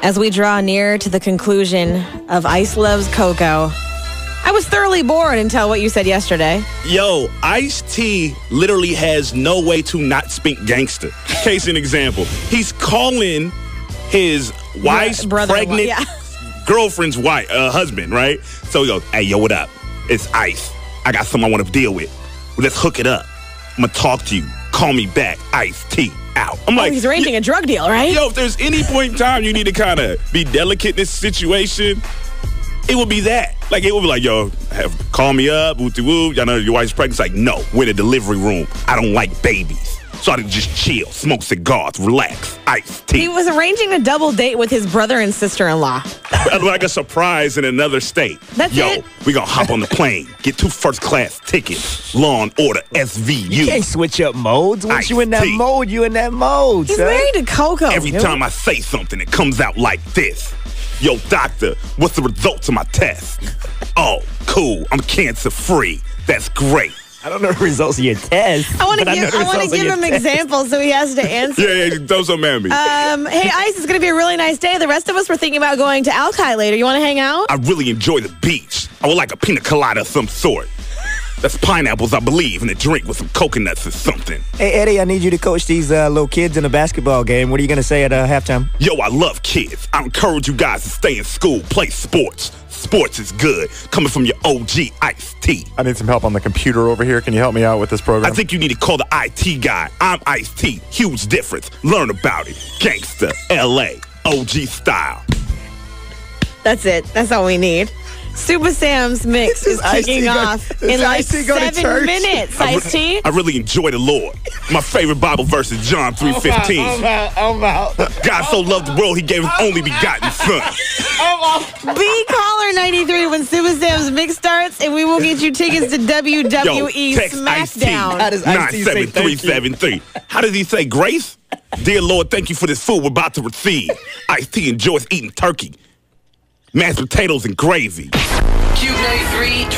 As we draw near to the conclusion of Ice Loves Coco, I was thoroughly bored until what you said yesterday. Yo, Ice-T literally has no way to not speak gangster. Case in example, he's calling his wife's pregnant girlfriend's husband, right? So he goes, hey, yo, what up? It's Ice. I got something I want to deal with. Let's hook it up. I'm going to talk to you. Call me back. Ice-T. Out. I'm like, he's arranging a drug deal, right? Yo, if there's any point in time you need to kind of be delicate in this situation, it would be that. Like, it would be like, yo, call me up, woo-woo. Y'all know your wife's pregnant. It's like, no, we're in the delivery room. I don't like babies. So I just chill, smoke cigars, relax, Ice-T. He was arranging a double date with his brother and sister-in-law. Like a surprise in another state. That's it? We gonna hop on the plane, get 2 first-class tickets, Law and Order, SVU. You can't switch up modes. Once you in that mode, you in that mode, He's married to Coco. Every time I say something, it comes out like this. Yo, doctor, what's the results of my test? Oh, cool, I'm cancer-free. That's great. I don't know the results of your test. I want to give him examples so he has to answer. Yeah, throw some at me. Hey, Ice, it's going to be a really nice day. The rest of us were thinking about going to Alki later. You want to hang out? I really enjoy the beach. I would like a pina colada of some sort. That's pineapples, I believe, and a drink with some coconuts or something. Hey, Eddie, I need you to coach these little kids in a basketball game. What are you going to say at halftime? Yo, I love kids. I encourage you guys to stay in school, play sports. Sports is good. Coming from your OG, Ice-T. I need some help on the computer over here. Can you help me out with this program? I think you need to call the IT guy. I'm Ice-T. Huge difference. Learn about it. Gangsta, LA, OG style. That's it. That's all we need. Super Sam's mix is kicking off in like 7 minutes, Ice-T. I really enjoy the Lord. My favorite Bible verse is John 3:15. I'm out. God so loved the world, he gave his only begotten son. Be caller 93 when Super Sam's mix starts, and we will get you tickets to WWE SmackDown. How does Ice-T say 97373. How does he say grace? Dear Lord, thank you for this food we're about to receive. Ice-T enjoys eating turkey, mashed potatoes, and gravy. Cube 93.